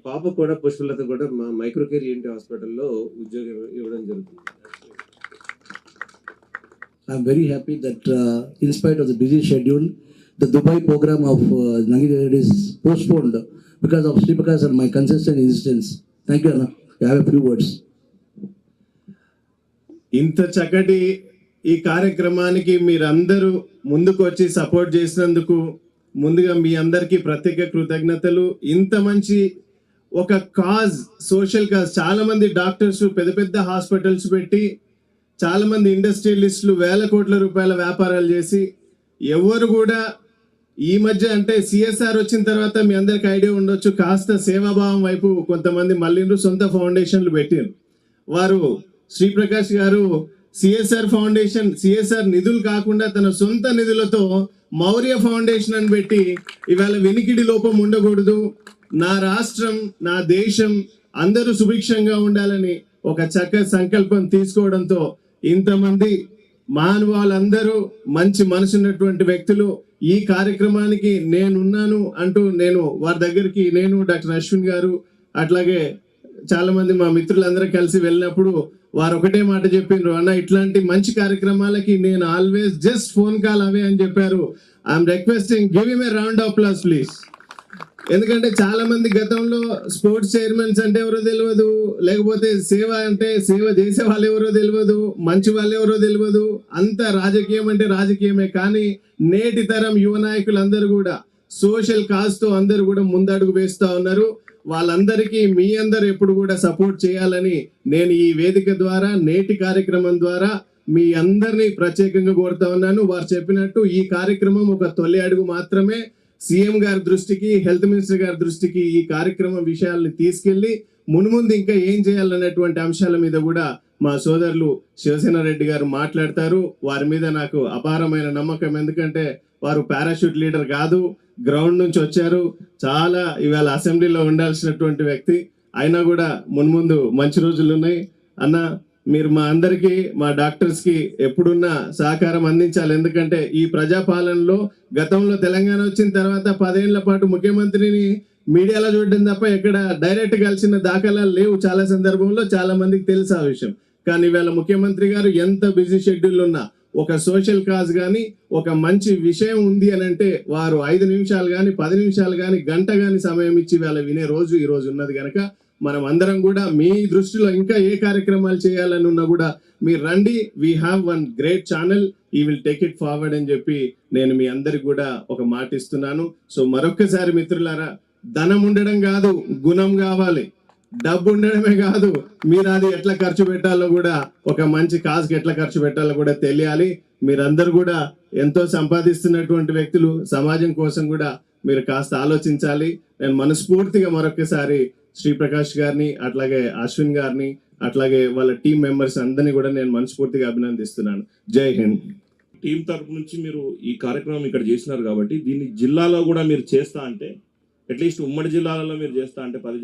పాప కూడా పుష్పలత కూడా మా మైక్రో కేర్ ఈఎన్టీ హాస్పిటల్లో ఉద్యోగం ఇవ్వడం జరుగుతుంది. I'm very happy that in spite of the busy schedule, the Dubai program of Nagini is postponed because of Sri Prakash and my consistent insistence. Thank you, Anna. I have a few words. ఇంత చక్కటి ఈ కార్యక్రమానికి మీరందరూ ముందుకు వచ్చి support చేసినందుకు ముందుగా మీ అందరికీ ప్రత్యేక కృతజ్ఞతలు. ఇంత మంచి ఒక కాజ్, సోషల్ కాజ్, చాలా మంది డాక్టర్స్ పెద్ద పెద్ద హాస్పిటల్స్ పెట్టి, చాలా మంది ఇండస్ట్రియలిస్టులు వేల కోట్ల రూపాయల వ్యాపారాలు చేసి, ఎవరు కూడా ఈ మధ్య అంటే సిఎస్ఆర్ వచ్చిన తర్వాత మీ అందరికి ఐడియా ఉండొచ్చు, కాస్త సేవాభావం వైపు కొంతమంది మళ్ళీ సొంత ఫౌండేషన్లు పెట్టారు. వారు శ్రీప్రకాష్ గారు సిఎస్ఆర్ ఫౌండేషన్, సిఎస్ఆర్ నిధులు కాకుండా తన సొంత నిధులతో మౌర్య ఫౌండేషన్ అని పెట్టి, ఇవాళ వినికిడి లోపం ఉండకూడదు, నా రాష్ట్రం, నా దేశం అందరూ సుభిక్షంగా ఉండాలని ఒక చక్కటి సంకల్పం తీసుకోవడంతో ఇంతమంది మానవాళ్ళందరూ మంచి మనసున్నటువంటి వ్యక్తులు ఈ కార్యక్రమానికి నేనున్నాను అంటూ వారి దగ్గరికి డాక్టర్ అశ్విన్ గారు అట్లాగే చాలా మంది మా మిత్రులందరూ కలిసి వెళ్ళినప్పుడు వారు ఒకటే మాట చెప్పిండ్రు, అన్న ఇట్లాంటి మంచి కార్యక్రమాలకి నేను ఆల్వేస్ జస్ట్ ఫోన్ కాల్ అవే అని చెప్పారు. I'm requesting give him a round of applause please. ఎందుకంటే చాలా మంది గతంలో స్పోర్ట్స్ చైర్మన్స్ అంటే ఎవరో తెలియదు, లేకపోతే సేవ అంటే సేవ చేసే వాళ్ళు ఎవరో తెలియదు, మంచి వాళ్ళు ఎవరో తెలియదు, అంత రాజకీయం అంటే రాజకీయమే. కానీ నేటి తరం యువ నాయకులందరూ కూడా సోషల్ కాజ్ తో అందరూ కూడా ముందడుగు వేస్తూ ఉన్నారు. వాళ్ళందరికీ మీ అందరు ఎప్పుడు కూడా సపోర్ట్ చేయాలని నేను ఈ వేదిక ద్వారా, నేటి కార్యక్రమం ద్వారా మీ అందరినీ ప్రత్యేకంగా కోరుతా ఉన్నాను. వారు చెప్పినట్టు ఈ కార్యక్రమం ఒక తొలి అడుగు మాత్రమే. సీఎం గారి దృష్టికి, హెల్త్ మినిస్టర్ గారి దృష్టికి ఈ కార్యక్రమం విషయాల్ని తీసుకెళ్లి మున్ముందు ఇంకా ఏం చేయాలనేటువంటి అంశాల మీద కూడా మా సోదరులు శివసేన రెడ్డి గారు మాట్లాడతారు. వారి మీద నాకు అపారమైన నమ్మకం. ఎందుకంటే వారు పారాషూట్ లీడర్ కాదు, గ్రౌండ్ నుంచి వచ్చారు. చాలా ఇవాళ అసెంబ్లీలో ఉండాల్సినటువంటి వ్యక్తి అయినా కూడా మున్ముందు మంచి రోజులు ఉన్నాయి. అన్న మీరు మా అందరికీ, మా డాక్టర్స్కి ఎప్పుడున్న సహకారం అందించాలి. ఎందుకంటే ఈ ప్రజాపాలనలో గతంలో తెలంగాణ వచ్చిన తర్వాత 10 ఏళ్ల పాటు ముఖ్యమంత్రిని మీడియాలో చూడడం తప్ప ఎక్కడ డైరెక్ట్ కలిసిన దాఖలాలు లేవు. చాలా సందర్భంలో చాలా మందికి తెలుసు ఆ విషయం. కానీ ఇవాళ ముఖ్యమంత్రి గారు ఎంత బిజీ షెడ్యూల్ ఉన్నా ఒక సోషల్ కాజ్ కానీ, ఒక మంచి విషయం ఉంది అని అంటే వారు 5 నిమిషాలు కానీ, 10 నిమిషాలు కానీ, గంట కానీ సమయం ఇచ్చి ఇవాళ వినే రోజు ఈ రోజు ఉన్నది కనుక మనం అందరం కూడా మీ దృష్టిలో ఇంకా ఏ కార్యక్రమాలు చేయాలని ఉన్నా కూడా మీరు రండి. We have one great channel, ఈ విల్ టేక్ ఇట్ ఫార్వర్డ్ అని చెప్పి నేను మీ అందరికి కూడా ఒక మాట ఇస్తున్నాను. సో మరొక్కసారి మిత్రులారా, ధనం ఉండడం కాదు, గుణం కావాలి. డబ్బు ఉండడమే కాదు, మీరు అది ఎట్లా ఖర్చు పెట్టాలో కూడా, ఒక మంచి కాజ్కి ఎట్లా ఖర్చు పెట్టాలో కూడా తెలియాలి. మీరందరూ కూడా ఎంతో సంపాదిస్తున్నటువంటి వ్యక్తులు, సమాజం కోసం కూడా మీరు కాస్త ఆలోచించాలి. నేను మనస్ఫూర్తిగా మరొకసారి శ్రీప్రకాష్ గారిని, అట్లాగే అశ్విన్ గారిని, అట్లాగే వాళ్ళ టీం మెంబర్స్ అందరినీ కూడా నేను మనస్ఫూర్తిగా అభినందిస్తున్నాను. జై హింద్. టీం తరపు నుంచి మీరు ఈ కార్యక్రమం ఇక్కడ చేసినారు కాబట్టి దీన్ని జిల్లాలో కూడా మీరు చేస్తా అంటే, అట్లీస్ట్ ఉమ్మడి జిల్లాలలో మీరు చేస్తా అంటే 10